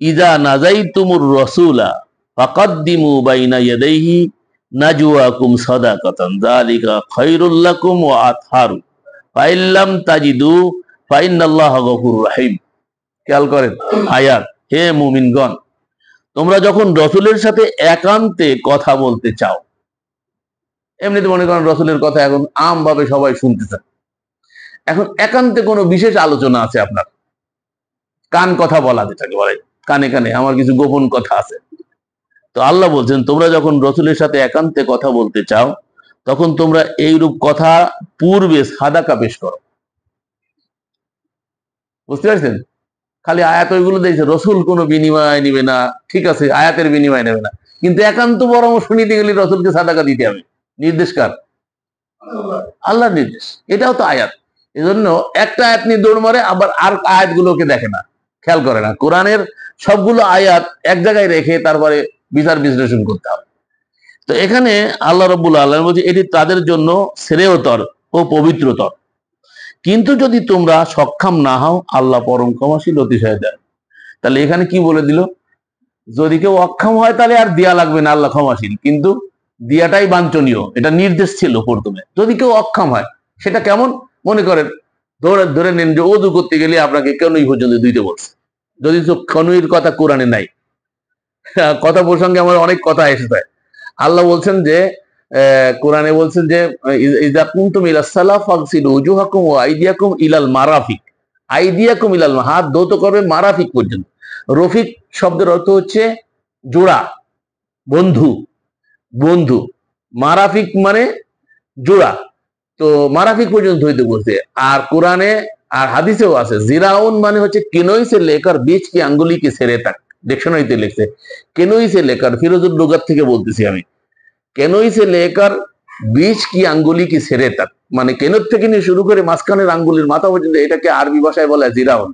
ইযা নাজাইতুমুর রাসূলা ফাকাদ্দিমু বাইনা ইয়াদাইহি নাজওয়াকুম সাদাকাতান যালিকা খায়রুল লাকুম ওয়া আতহারু ফাইল্লাম তাজিদু ফাইন্নাল্লাহা গফুরুর রহিম। খেয়াল করেন আয়াত, হে মুমিনগণ, তোমরা যখন রসুলের সাথে একান্তে কথা বলতে চাও, এমনিতে মনে করেন রসুলের কথা এখন আমভাবে সবাই শুনতে চান, এখন একান্তে কোনো বিশেষ আলোচনা আছে, আপনার কান কথা বলা, যেটাকে বলে কানে কানে আমার কিছু গোপন কথা আছে, তো আল্লাহ বলছেন তোমরা যখন রসুলের সাথে একান্তে কথা বলতে চাও তখন তোমরা এইরূপ কথা পূর্বে সাদাকা পেশ করো। বুঝতে পারছেন? খালি আয়াত ওইগুলো দিয়েছে, রসুল কোনো বিনিময় নিবে না, ঠিক আছে, আয়াতের বিনিময় নেবে না, কিন্তু একান্ত পরামর্শ নিতে গেলে রসুলকে সাদাকা দিতে হবে। নির্দেশ কার? আল্লাহর নির্দেশ। এটাও তো আয়াত। এজন্য একটা আয়াত নিয়ে দৌড় মারে, আবার আর আয়াতগুলোকে দেখে না, খেয়াল করে না। কোরআনের সবগুলো আয়াত এক জায়গায় রেখে তারপরে বিচার বিশ্লেষণ করতে হবে। তো এখানে আল্লাহ রাব্বুল আলামিন বলছে এটি তাদের জন্য শ্রেয়তর ও পবিত্রতর, কিন্তু যদি তোমরা সক্ষম না হও আল্লাহ পরম ক্ষমাশীল অতিশয় দেয়। তাহলে এখানে কি বলে দিল, যদি কেউ অক্ষম হয় তাহলে আর দেয়া লাগবে না, আল্লাহ ক্ষমাশীল, কিন্তু দিয়াটাই বাঞ্ছনীয়, এটা নির্দেশ ছিল প্রথমে। যদি কেউ অক্ষম হয় সেটা কেমন, মনে করেন ধরে নেন যে ওযু করতে গেলে আপনাকে কনুই পর্যন্ত দিতে বলছে, যদি তো কনুইর কথা কোরআনে নাই। কথা প্রসঙ্গে আমার অনেক কথা এসেছে। আল্লাহ বলছেন যে কোরআনে বলছেন যে ইযা কুনতুম ইলাস সালাহ ফাগসিলু উজুহাকুম ওয়া আইদিয়াকুম ইলাল মারাফিক, আইদিয়াকুম ইলাল, হাত ধৌত করবে মারাফিক পর্যন্ত। রফিক শব্দের অর্থ হচ্ছে জোড়া, বন্ধু, বন্ধু। মারাফিক মানে জোড়া, তো মারাফিক পর্যন্ত ধুইতে বলছে। আর কোরআনে আর হাদিসেও আছে জিরাউন মানে হচ্ছে কেনই সে লেকার বীজ কি আঙ্গুলি কি সেরে তাক, ডিকশনারিতে লিখছে কেনই সে লেকার, ফিরোজুল লুগাত থেকে বলতেছি আমি, কেনই সে লেকার বীজ কি আঙ্গুলি কি সেরে তাক, মানে কেনর থেকে নিয়ে শুরু করে মাঝখানের আঙ্গুলির মাথা পর্যন্ত, এটাকে আরবি ভাষায় বলে জিরাউন।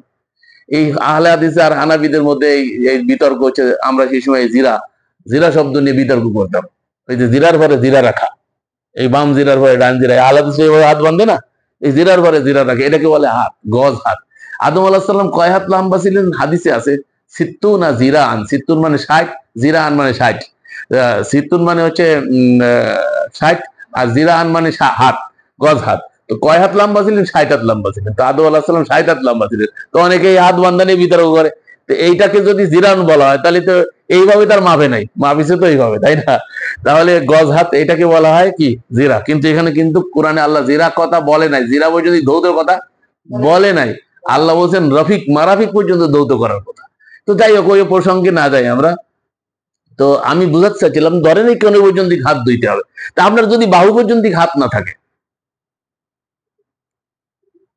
এই আহলে হাদিস আর হানাফিদের মধ্যে এই বিতর্ক হচ্ছে, আমরা সেই সময় জিরা শব্দ নিয়ে বিতর্ক করতাম। ওই যে জিরার পরে জিরা রাখা, এই বাম জিরার পরে ডান জিরা, আহলে হাদিস হাত বাঁধে না, এই জিরার পরে জিরা রাখে, এটাকে বলে হাত, গজ হাত। আদম আলাইহিস সালাম কয় হাত লম্বা ছিলেন? হাদিসে আছে সিত্তুনা জিরাআন, সিত্তুন মানে 60, জিরাআন মানে 60। সিত্তুন মানে হচ্ছে 60, আর জিরাআন মানে হাত, গজ হাত। তো কয় হাত লম্বা ছিলেন? 60 হাত লম্বা ছিলেন। তো আদম আলাইহিস সালাম 60 হাত লম্বা ছিলেন। তো অনেকে এই হাত বান্ধা নিয়ে বিতর্ক করে, তো এইটাকে যদি জিরান বলা হয় তাহলে তো এইভাবে তার মাপে নাই, মাপিছে তো এইভাবে, তাই না? তাহলে গজ হাত এটাকে বলা হয় কি? জিরা। কিন্তু এখানে কিন্তু কোরআনে আল্লাহ জিরা কথা বলে নাই, জিরা পর্যন্ত ধৌতের কথা বলে নাই। আল্লাহ বলছেন রফিক মারাফিক পর্যন্ত ধৌত করার কথা। তো যাই হোক, ওই প্রসঙ্গে না যাই আমরা। তো আমি বুঝাতে চাচ্ছিলাম, ধরেন এই কোন পর্যন্ত হাত ধুইতে হবে, তা আপনার যদি বাহু পর্যন্ত হাত না থাকে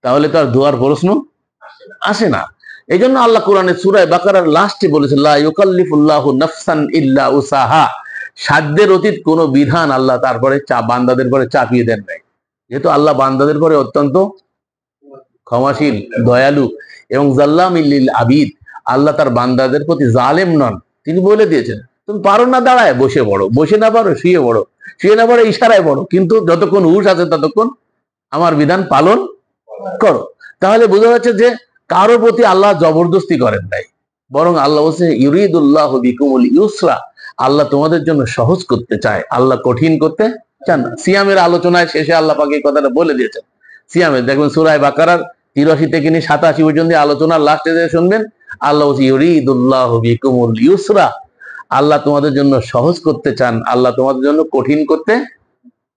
তাহলে তো আর ধোয়ার প্রশ্ন আসে না। এই জন্য আল্লাহ কোরআনে সূরা বাকারার লাস্টে বলেছেন লা ইউকাল্লিফুল্লাহু নাফসান ইল্লা উসাহা, সাধ্যের অতীত কোন বিধান আল্লাহ তারপরে বান্দাদের পরে চাপিয়ে দেন নাই। যেহেতু আল্লাহ বান্দাদের পরে অত্যন্ত ক্ষমাশীল, দয়ালু এবং জাল্লামিল লিল আবিদ, আল্লাহ তার বান্দাদের প্রতি জালেম নন। তিনি বলে দিয়েছেন তুমি পারো না দাঁড়ায় বসে পড়ো, বসে না পারো শুয়ে পড়ো, শুয়ে না পারো ইশারায় পড়ো, কিন্তু যতক্ষণ হুঁশ আছে ততক্ষণ আমার বিধান পালন করো। তাহলে বোঝা যাচ্ছে যে কারোর প্রতি আল্লাহ জবরদস্তি করেন নাই, বরং আল্লাহ বলছে ইউরিদুল্লাহু বিকুমুল ইউসরা, আল্লাহ তোমাদের জন্য সহজ করতে চায়, আল্লাহ কঠিন করতে চান না। সিয়ামের আলোচনায় শেষে আল্লাহ পাক এই কথাটা বলে দিয়েছেন। সিয়ামের দেখবেন সূরা বাকারার 83 থেকে নিয়ে 87 পর্যন্ত আলোচনার লাস্টে যে শুনবেন, আল্লাহ ইউরিদুল্লাহু বিকুমুল ইউসরা, আল্লাহ তোমাদের জন্য সহজ করতে চান, আল্লাহ তোমাদের জন্য কঠিন করতে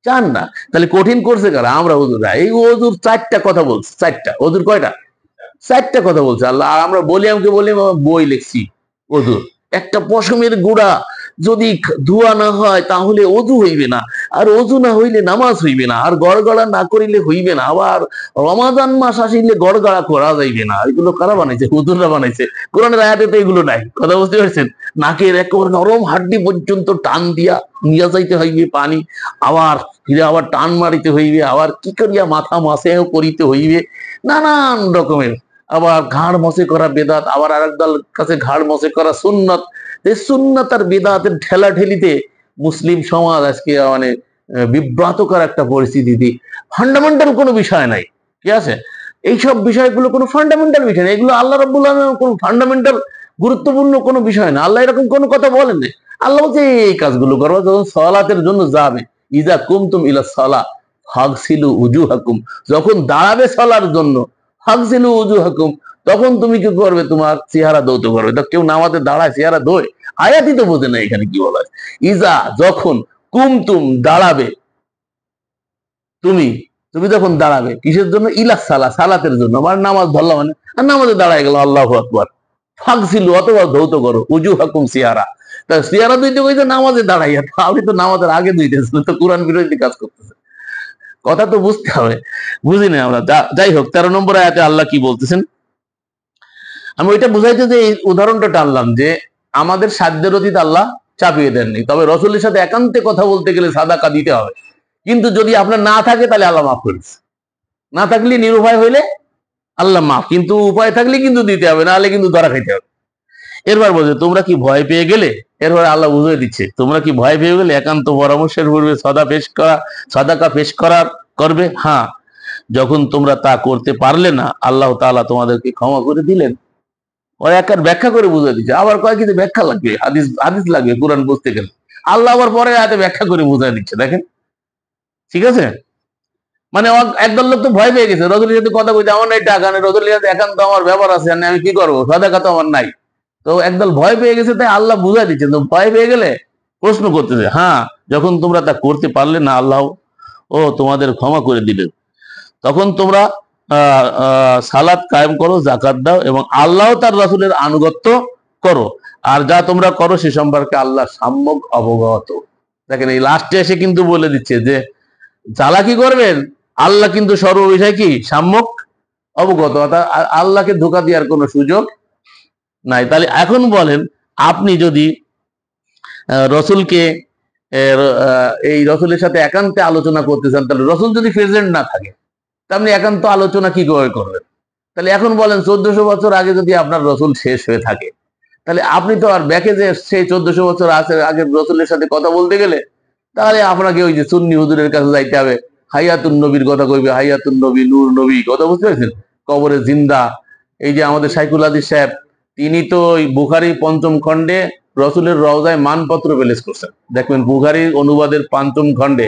চান না। তাহলে কঠিন করছে কারা? আমরা হুজুররা। এই হুজুর 4টা কথা বলছে। 4টা হুজুর কয়টা? 4টা কথা বলছে আল্লাহ। আর আমরা বলি, আমাকে বলি বই লিখছি হুজুর, একটা পশমের গুড়া যদি ধোয়া না হয় তাহলে অজু হইবে না, আর অজু না হইলে নামাজ হইবে না, আর গড়গড়া না করিলে হইবে না, আবার রমাদান মাস আসিলে গড়গড়া করা যাইবে না। এগুলো কারা বানাইছে? হুজুররা বানাইছে। কোরআনের আয়াতে তো এগুলো নাই। কথা বুঝতে পারছেন? নাকের একেবারে নরম হাড্ডি পর্যন্ত টান দিয়া নিয়ে যাইতে হইবে পানি, আবার ফিরে আবার টান মারিতে হইবে, আবার কি করিয়া মাথা মাসেও করিতে হইবে, নানান রকমের। আবার ঘাড় মসে করা বেদাত, আবার আরেক দল কাছে ঘাড় মসে করা সুন্নত। সুন্নত আর বেদাতের ঠেলা ঠেলিতে মুসলিম সমাজ আজকে মানে বিভ্রাতকর একটা পরিস্থিতি। ফান্ডামেন্টাল কোনো বিষয় নাই, ঠিক আছে? এইসব বিষয়গুলো কোনো ফান্ডামেন্টাল বিষয় না। এগুলো আল্লাহ রাব্বুল আলামিন কোনো ফান্ডামেন্টাল গুরুত্বপূর্ণ কোনো বিষয় না। আল্লাহ এরকম কোনো কথা বলেন না। আল্লাহ বলছে এই কাজগুলো করো। যখন সালাতের জন্য যাবে, ইজা কুমতুম ইলা সালাহ ফাগসিলু উজুহাকুম, যখন দাঁড়াবে সালার জন্য, ফাগসিলু উজুহাকুম, তখন তুমি কি করবে? তোমার চেহারা ধৌত করবে। তো কেউ নামাজে দাঁড়ায় চেহারা ধোয়? আয়াতই তো বোঝে না এখানে কি বলা আছে। ইজা যখন, কুমতুম দাঁড়াবে, তুমি তুমি যখন দাঁড়াবে কিসের জন্য? ইলা সালা সালাতের জন্য। মানে নামাজ ধরলাম, মানে আর নামাজে দাঁড়ায় গেল, আল্লাহু আকবার। ফাগসিলু অথবা ধৌত করো, উজুহাকুম চেহারা। তা চেহারা ধুইতে কইছে নামাজে দাঁড়াইয়া, আপনি তো নামাজের আগে ধুইতেছেন, তো কোরআন বিরোধী কাজ করতেছে। কথা তো বুঝতে হবে, বুঝি না আমরা। যাই হোক, 13 নম্বর আয়াতে আল্লাহ কি বলতেছেন আমি ওইটা বুঝাইতে যে এই উদাহরণটা টানলাম যে আমাদের সাধ্যের অতীত আল্লাহ চাপিয়ে দেননি। তবে রসুলের সাথে একান্তে কথা বলতে গেলে সাদাকা দিতে হবে। কিন্তু যদি আপনার না থাকে তাহলে আল্লাহ মাফ করেছে, না থাকলে নিরুপায় হইলে আল্লাহ মাফ, কিন্তু উপায় থাকলে কিন্তু দিতে হবে, নাহলে কিন্তু ধরা খাইতে হবে। এরপর বলছে তোমরা কি ভয় পেয়ে গেলে, এরপর আল্লাহ বুঝিয়ে দিচ্ছে তোমরা কি ভয় পেয়ে গেলে একান্ত পরামর্শের পূর্বে সাদাকা পেশ করার করবে। হ্যাঁ, যখন তোমরা তা করতে পারলে না আল্লাহ তাআলা তোমাদেরকে ক্ষমা করে দিলেন। ওরা একবার ব্যাখ্যা করে বুঝিয়ে দিচ্ছে। আবার কয় কিন্তু ব্যাখ্যা লাগবে, হাদিস হাদিস লাগবে কোরআন বুঝতে গেলে। আল্লাহ আবার পরে আয়াতে ব্যাখ্যা করে বুঝিয়ে দিচ্ছে। দেখেন, ঠিক আছে? মানে একদল লোক তো ভয় পেয়ে গেছে, রজুলের সাথে কথা কইতে আমার নাই টাকা নেই, রজুলের সাথে একান্ত আমার ব্যাপার আছে, আমি কি করবো, সাদাকা তো আমার নাই। তো একদল ভয় পেয়ে গেছে, তাই আল্লাহ বুঝাই দিচ্ছে। তো ভয় পেয়ে গেলে প্রশ্ন করতেছে, হ্যাঁ যখন তোমরা তা করতে পারলে না আল্লাহ ও তোমাদের ক্ষমা করে দিলেন। তখন তোমরা সালাত কায়েম করো, জাকাত দাও এবং আল্লাহ তার রাসূলের আনুগত্য করো, আর যা তোমরা করো সে সম্পর্কে আল্লাহ সম্যক অবগত। দেখেন, এই লাস্টে এসে কিন্তু বলে দিচ্ছে যে চালাকি করবেন, আল্লাহ কিন্তু সর্ব বিষয় কি সম্যক অবগত, অর্থাৎ আল্লাহকে ধোঁকা দেওয়ার কোনো সুযোগ নাই। তাহলে এখন বলেন, আপনি যদি রসুলকে এই রসুলের সাথে একান্তে আলোচনা করতে চান, তাহলে রসুল যদি প্রেজেন্ট না থাকে তা আপনি একান্ত আলোচনা কি করে করবেন? তাহলে এখন বলেন 1400 বছর আগে যদি আপনার রসুল শেষ হয়ে থাকে, তাহলে আপনি তো আর ব্যাকে যে সেই 1400 বছর আগে রসুলের সাথে কথা বলতে গেলে তাহলে আপনাকে ওই যে সুন্নি হুজুরের কাছে যাইতে হবে, হাইয়াতুন নবীর কথা কইবে, হাইয়াতুন নবী, নূর নবী, কথা বুঝতে পারছেন? কবরে জিন্দা। এই যে আমাদের শাইখুল হাদিস সাহেব, তিনি তো ওই বুখারী 5ম খণ্ডে রসুলের রওজায় মানপত্র পেলেস করছেন। দেখবেন বুখারীর অনুবাদের 5ম খণ্ডে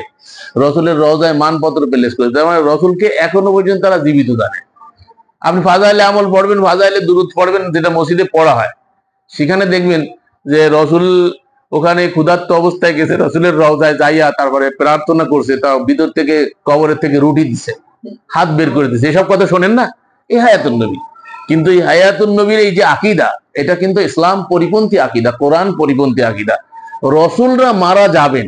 রসুলের রওজায় মানপত্র পেলেস করেছে। তার মানে রসুলকে এখনো পর্যন্ত তারা জীবিত জানে। আপনি ফাজাইলে আমল পড়বেন, ফাজাইলে দুরূদ পড়বেন, যেটা মসজিদে পড়া হয়, সেখানে দেখবেন যে রসুল ওখানে ক্ষুধার্ত অবস্থায় গেছে, রসুলের রওজায় যাইয়া তারপরে প্রার্থনা করছে, তা ভিতর থেকে কবরের থেকে রুটি দিছে, হাত বের করে দিছে। এসব কথা শোনেন না? এই হায়াতুন নবী। কিন্তু এই হায়াতুন নবীর এই যে আকীদা, এটা কিন্তু ইসলাম পরিপন্থী আকীদা, কোরআন পরিপন্থী আকীদা। রসুলরা মারা যাবেন,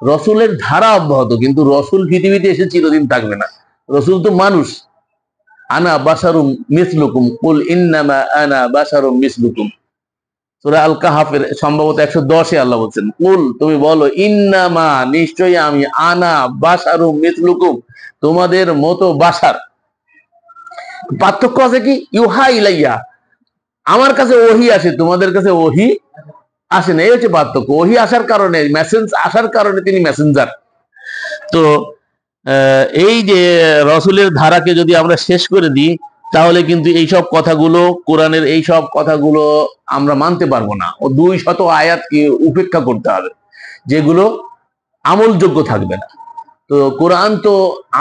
রসুলের ধারা অব্যাহত, কিন্তু রসুল পৃথিবীতে এসে চিরদিন থাকবে না। রসুল তো মানুষ। আনা বাশারুম মিসলুকুম কুল ইন্নামা আনা বাশারুম মিসলুকুম, সূরা আল কাহাফের সম্ভবত 110-এ আল্লাহ বলছেন, কুল তুমি বলো, ইন্নামা নিশ্চয়ই আমি, আনা বাশারুম মিসলুকুম তোমাদের মতো বাশার। পার্থক্য আছে কি? ইউহা ইলাইয়া, আমার কাছে ওহী আসে, তোমাদের কাছে ওহী আসে না। এই হচ্ছে পার্থক্য। ওহী আসার কারণে, মেসেজ আসার কারণে তিনি মেসেঞ্জার। তো এই যে রসুলের ধারাকে যদি আমরা শেষ করে দিই, তাহলে কিন্তু এইসব কথাগুলো, কোরআনের এইসব কথাগুলো আমরা মানতে পারবো না। ও 200 আয়াতকে উপেক্ষা করতে হবে, যেগুলো আমলযোগ্য থাকবে না। তো কোরআন তো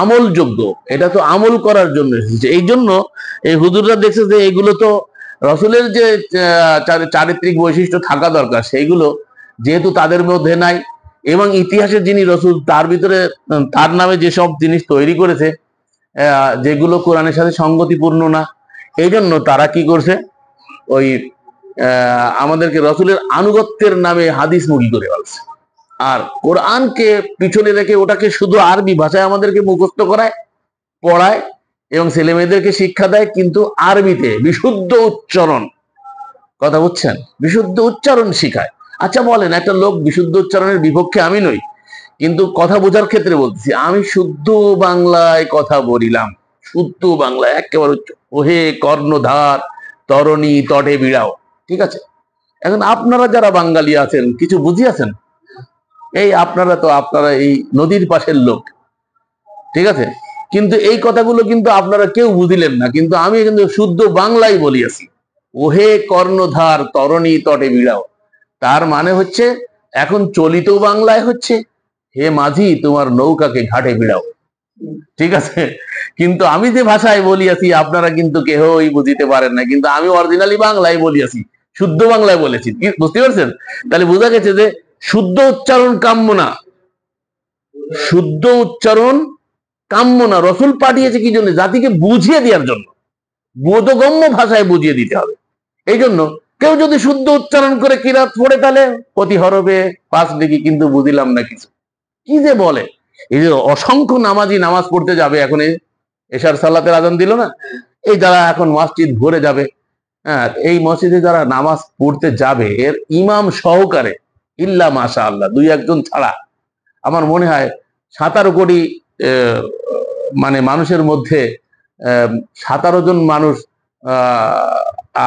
আমলযোগ্য, এটা তো আমল করার জন্য এসেছে। এই জন্য এই হুজুররা দেখছে যে এইগুলো তো রসুলের যে চারিত্রিক বৈশিষ্ট্য থাকা দরকার, সেইগুলো যেহেতু তাদের মধ্যে নাই, এবং ইতিহাসের যিনি রসুল তার ভিতরে তার নামে যেসব জিনিস তৈরি করেছে যেগুলো কোরআনের সাথে সঙ্গতিপূর্ণ না, এই জন্য তারা কি করছে, ওই আমাদেরকে রসুলের আনুগত্যের নামে হাদিস মুখী করে ফেলছে। আর কোরআনকে পিছনে রেখে ওটাকে শুধু আরবি ভাষায় আমাদেরকে মুখস্থ করায়, পড়ায় এবং ছেলে মেয়েদেরকে শিক্ষা দেয়, কিন্তু আরবিতে বিশুদ্ধ উচ্চারণ, কথা বুঝছেন, বিশুদ্ধ উচ্চারণ শিখায়। আচ্ছা বলেন, একটা লোক বিশুদ্ধ উচ্চারণের বিপক্ষে আমি নই, কিন্তু কথা বোঝার ক্ষেত্রে বলতেছি, আমি শুদ্ধ বাংলায় কথা বলিলাম, শুদ্ধ বাংলায় একেবারে ওহে কর্ণধার তরণী তটে বিড়াও, ঠিক আছে। এখন আপনারা যারা বাঙালি আছেন, কিছু বুঝিয়াছেন, আপনারা এই নদীর পাশের লোক, ঠিক আছে, কিন্তু এই কথাগুলো কিন্তু আপনারা কেউ বুঝিলেন না, কিন্তু আমি কিন্তু শুদ্ধ বাংলায় বলিয়াছি, ওহে কর্ণধার তরণী তটে বিড়াও। তার মানে হচ্ছে এখন চলিত বাংলায় হচ্ছে, হে মাঝি তোমার নৌকাকে ঘাটে বিড়াও, ঠিক আছে। কিন্তু আমি যে ভাষায় বলিয়াছি আপনারা কিন্তু কেহই বুঝিতে পারেন না, কিন্তু আমি অরিজিনালি বাংলায় বলিয়াছি, শুদ্ধ বাংলায় বলেছি, বুঝতে পারছেন? তাহলে বোঝা গেছে যে শুদ্ধ উচ্চারণ কাম্য না, শুদ্ধ উচ্চারণ কাম্য না। রসুল পাঠিয়েছে কি জন্য? জাতিকে বুঝিয়ে দেওয়ার জন্য, বোধগম্য ভাষায় বুঝিয়ে দিতে হবে। এই জন্য কেউ যদি শুদ্ধ উচ্চারণ করে কিরাত পড়ে, তাহলে প্রতি হরফে 5 ডিগ্রি, কিন্তু বুঝিলাম না কিছু, কি যে বলে। এই যে অসংখ্য নামাজি নামাজ পড়তে যাবে, এখন এশার সালাতের আজান দিল না, এই যারা এখন মসজিদ ভরে যাবে, হ্যাঁ, এই মসজিদে যারা নামাজ পড়তে যাবে, এর ইমাম সহকারে ইল্লা মাশা আল্লাহ 2-1 জন ছাড়া, আমার মনে হয় 17 কোটি মানে মানুষের মধ্যে 17 জন মানুষ,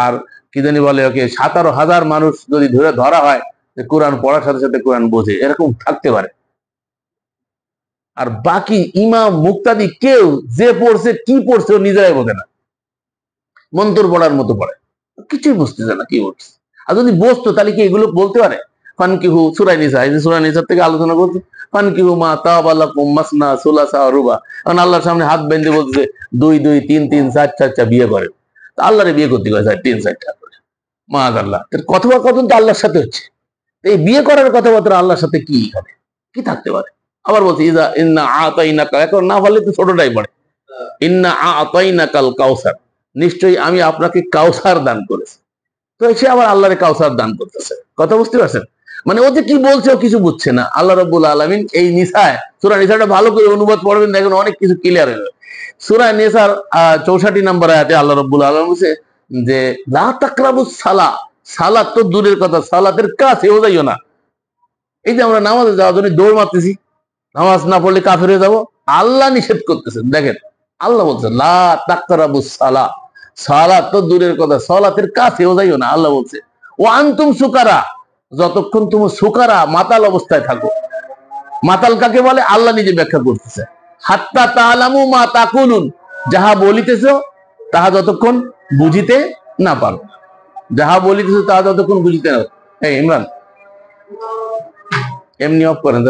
আর কি জানি বলে ওকে, 17,000 মানুষ যদি ধরা হয় যে কোরআন পড়ার সাথে সাথে কোরআন বোঝে, এরকম থাকতে পারে। আর বাকি ইমাম মুক্তাদি কেউ যে পড়ছে কি পড়ছে ও নিজেরাই বোঝে না, মন্তর পড়ার মতো পড়ে, কিছুই বুঝতেছে না কি বলছে। আর যদি বুঝতো তাহলে কি এগুলো বলতে পারে? ফানকিহু সূরা নিসা, এই যে সূরা নিসা থেকে আলোচনা করছে, ফানকিহু মা তাবালাকুম মাসনা সুলাসা রুবা, কারণ আল্লাহর সামনে হাত বেঁধে বলছে 2 2 3 3 4 4 বিয়ে করে। আল্লাহরে বিয়ে করতে গেছে 3 4টা করে, মাআযাল্লাহ। কথোপকথন তো আল্লাহর সাথে হচ্ছে, এই বিয়ে করার কথাবার্তা আল্লাহর সাথে কি হবে, কি থাকতে পারে? আবার বলছে ইজা ইন্না আতাইনাকা, এখন না বললে তো ছোটটাই পড়ে, ইন্না আতাইনাকাল কাউসার, নিশ্চয়ই আমি আপনাকে কাউসার দান করেছি। তো সে আবার আল্লাহরে কাউসার দান করতেছে, কথা বুঝতে পারছেন? মানে ও যে কি বলছে ও কিছু বুঝছে না। আল্লাহ রাব্বুল আলামিন এই নিসায়, সূরা নিসাটা ভালো করে অনুবাদ পড়বেন, দেখেন অনেক কিছু ক্লিয়ার হয়ে যাবে। সূরা নিসার 64 নম্বর আয়াতে আল্লাহ রাব্বুল আলামিন বলেছে যে লা তাকরাবুস সালাহ, সালাত তো দূরের কথা, সালাতের কাছেও যাইও না। এই যে আমরা নামাজে যাওয়ার জন্য দৌড় মারতেছি, নামাজ না পড়লে কাফের হয়ে যাবো, আল্লাহ নিষেধ করতেছেন। দেখেন আল্লাহ বলছে লা তাকরাবুস সালাহ, সালাত তো দূরের কথা, সালাতের কাছেও যাইও না। আল্লাহ বলছে ও আনতুম সুকারা, যতক্ষণ তুমি সুকারা মাতাল অবস্থায় থাকো। মাতাল কাকে বলে? আল্লাহ নিজে ব্যাখ্যা করতেছে, হাত্তা তাআলামু মা তাকুলুন, যাহা বলিতেছ তাহা যতক্ষণ বুঝিতে না পারো, যাহা বলিতেছ তাহা যতক্ষণ বুঝিতে না পারো। এই ইমরান এমনি অফ করেন,